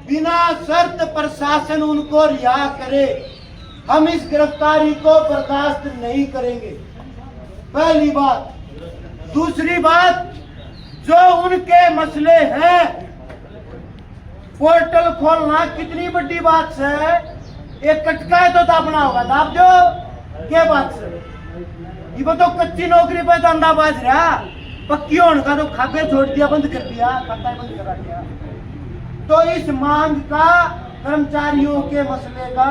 बिना शर्त प्रशासन उनको रिहा करे, हम इस गिरफ्तारी को बर्दाश्त नहीं करेंगे। पहली बात। दूसरी बात, जो उनके मसले हैं, पोर्टल खोलना कितनी बड़ी बात है। एक कटका है तो दाबना होगा, दाब जो क्या बात है। ये तो कच्ची नौकरी पे धंधा बाज रहा, पक्की होने का तो खाते छोड़ दिया, बंद कर दिया, खाता बंद करा दिया। तो इस मांग का, कर्मचारियों के मसले का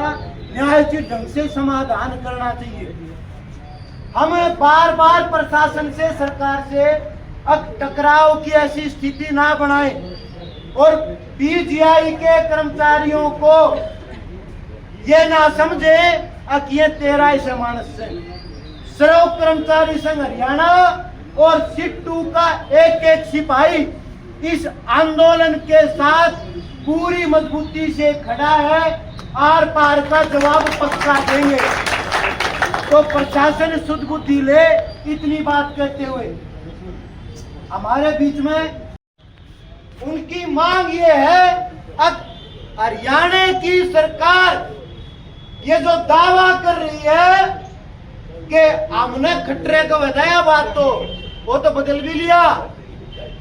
न्यायोचित ढंग से समाधान करना चाहिए। हम बार बार प्रशासन से, सरकार से अब टकराव की ऐसी स्थिति ना बनाए और पीजीआई के कर्मचारियों को ये ना समझे कि ये तेरा ही मानस है। श्रम कर्मचारी संघ हरियाणा और सिट्टू का एक एक सिपाही इस आंदोलन के साथ पूरी मजबूती से खड़ा है, आर पार का जवाब पक्का देंगे। तो प्रशासन सुध बुद्धि ले। इतनी बात कहते हुए हमारे बीच में उनकी मांग ये है, अब हरियाणा की सरकार ये जो दावा कर रही है कि हमने खट्टरे को बताया, बात तो वो तो बदल भी लिया,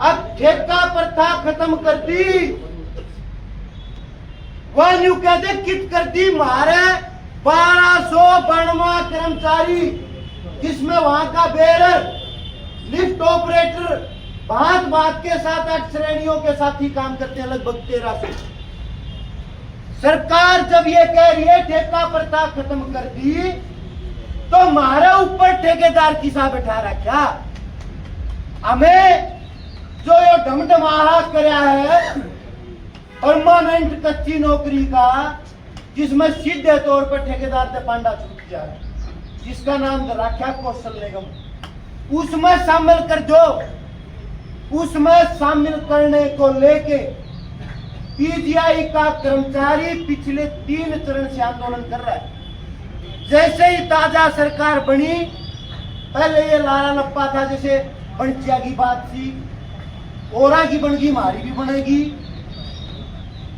अब ठेका प्रथा खत्म कर दी, वह यूं कहते कित कर दी। हमारे 1200 बनवा कर्मचारी, जिसमें वहां का बेरर, लिफ्ट ऑपरेटर, बात के साथ 8 श्रेणियों के साथ ही काम करते हैं, लगभग 1300। सरकार जब ये कह रही है ठेका प्रथा खत्म कर दी, तो हमारे ऊपर ठेकेदार किसा बैठा रखा। हमें जो ये ढमढमाहा कराया है परमानेंट कच्ची नौकरी का, जिसमें सीधे तौर पर ठेकेदार से पांडा छूट जाए, जिसका नाम रखा कौशल निगम, उसमें शामिल कर दो। उसमें शामिल करने को लेके पीजीआई का कर्मचारी पिछले 3 चरण से आंदोलन कर रहा है। जैसे ही ताजा सरकार बनी, पहले ये लाला लप्पा था, जैसे बंचिया की बात थी, ओरा की बनेगी, हमारी भी बनेगी।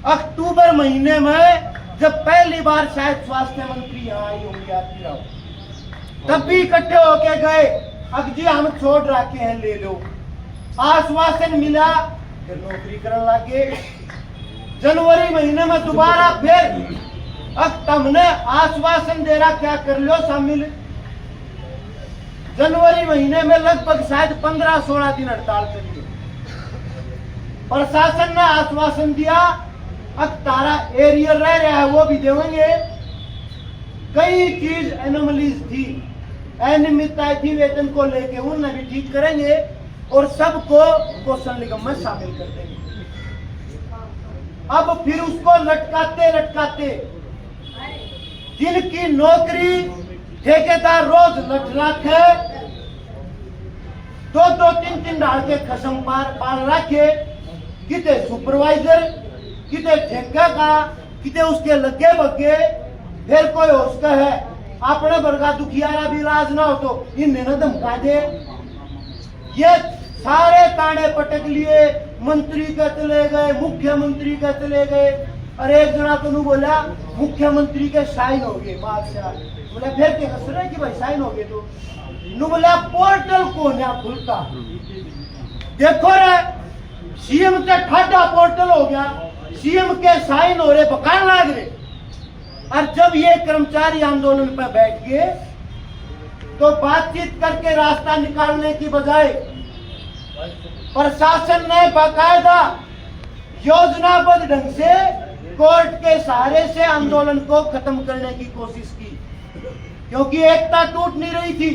अक्टूबर महीने में जब पहली बार शायद स्वास्थ्य मंत्री यहाँ आई होंगी, आती रहो, तब भी इकट्ठे होके गए, अब जी हम छोड़ रखे हैं, ले लो। आश्वासन मिला, फिर नौकरी करने लगे। जनवरी महीने में दोबारा फिर अब तुमने आश्वासन दे रहा, क्या कर लो शामिल। जनवरी महीने में लगभग शायद 15-16 दिन हड़ताल चली। प्रशासन ने आश्वासन दिया, अब तारा एरियर रह रहा है वो भी देंगे। कई चीज एनोमलीज थी, अनियमितताएं थी वेतन को लेके, उन्हें भी ठीक करेंगे और सबको कौशल निगम में शामिल कर देंगे। अब फिर उसको लटकाते लटकाते जिनकी नौकरी ठेकेदार रोज लटलाख है, 2-2, 3-3 डाल के खसम पार रखे, किते सुपरवाइजर, किते ठेका का, किते उसके लगे बगे, फिर कोई उसका है अपने वर्गा दुखियारा भी इलाज ना हो तो इन्हें न धमका दे। ये सारे ताने पटक लिए, मंत्री का चले गए, मुख्यमंत्री का चले गए। और एक जना तो नू बोला मुख्यमंत्री के साइन हो गए, बादशाह बोला फिर क्या हंस रहे कि भाई साइन हो गए, तो नू बोला पोर्टल को ना खुलता, देखो रे सीएम का ठाडा पोर्टल हो गया, सीएम के साइन हो रहे, बकान लाग रहे। और जब ये कर्मचारी आंदोलन पर बैठ गए तो बातचीत करके रास्ता निकालने की बजाय प्रशासन ने बाकायदा योजनाबद्ध ढंग से कोर्ट के सहारे से आंदोलन को खत्म करने की कोशिश की, क्योंकि एकता टूट नहीं रही थी।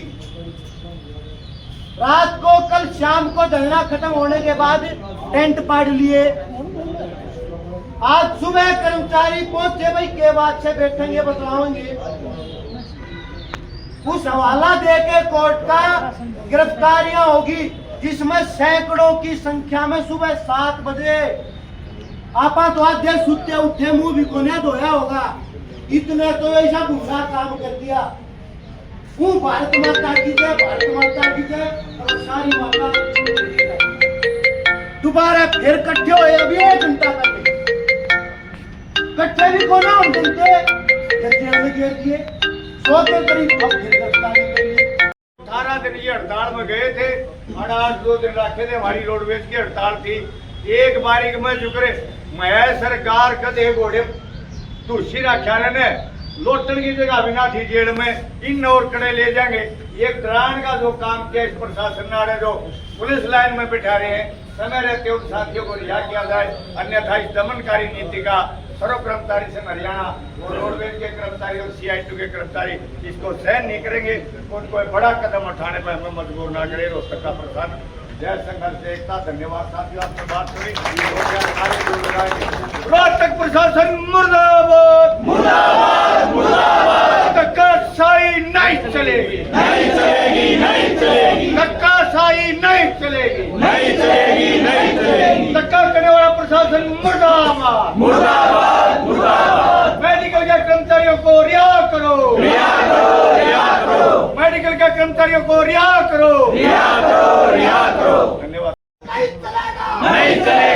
रात को, कल शाम को धरना खत्म होने के बाद टेंट पाड़ लिए। आज सुबह कर्मचारी पहुंचे, भाई के बाद से बैठेंगे, बतलाएंगे। उस हवाला देके कोर्ट का गिरफ्तारियां होगी, जिसमें सैकड़ों की संख्या में सुबह 7 बजे आपा तो आज देर सुते उठे, मुंह भी कोने धोया होगा, इतने तो ऐसा बुरा काम कर दिया। वो भारत माता की जय, भारत माता की जय, और सारी माता दोबारा फिर इकट्ठे हुए, अभी 1 घंटा पहले को ना हम देते जेल में घेर दिए 100 के करीब अब फिर गिरफ्तारी करिए 18 दिन की हड़ताल में गए थे और आज 2 दिन रखे थे हमारी रोडवेज की हड़ताल थी एक बारी में शुक्र मैं सरकार कदे घोड़े तुलसी रखा ने लोटन की जगह भी ना थी जेल में इन और कड़े ले जाएंगे ये डरान का जो काम किया इस प्रशासन ने जो पुलिस लाइन में बिठा रहे हैं समय रहते उन साथियों को रिहा किया जाए अन्यथा इस दमनकारी नीति का सर्व कर्मचारी संघ हरियाणा और रोडवेज के कर्मचारी और CITU के कर्मचारी इसको सहन नहीं करेंगे उनको बड़ा कदम उठाने पर हमें मजबूर ना करे रोहतक का प्रशासन जय संघर्ष एकता धन्यवाद साथियों आपने बात करी रोहतक प्रशासन मुर्दाबाद मुर्दाबाद मुर्दाबाद धक्काशाही नहीं चलेगी नहीं चलेगी नहीं चलेगी धक्काशाही नहीं चलेगी नहीं चलेगी नहीं चलेगी धक्का करने वाला प्रशासन मुर्दाबाद मुर्दाबाद मुर्दाबाद मेडिकल के कर्मचारियों को रिहा करो रिहा करो रिहा करो मेडिकल के कर्मचारियों को रिहा करो रिहा करो रिहा करो धन्यवाद नहीं चलेगा नहीं चलेगा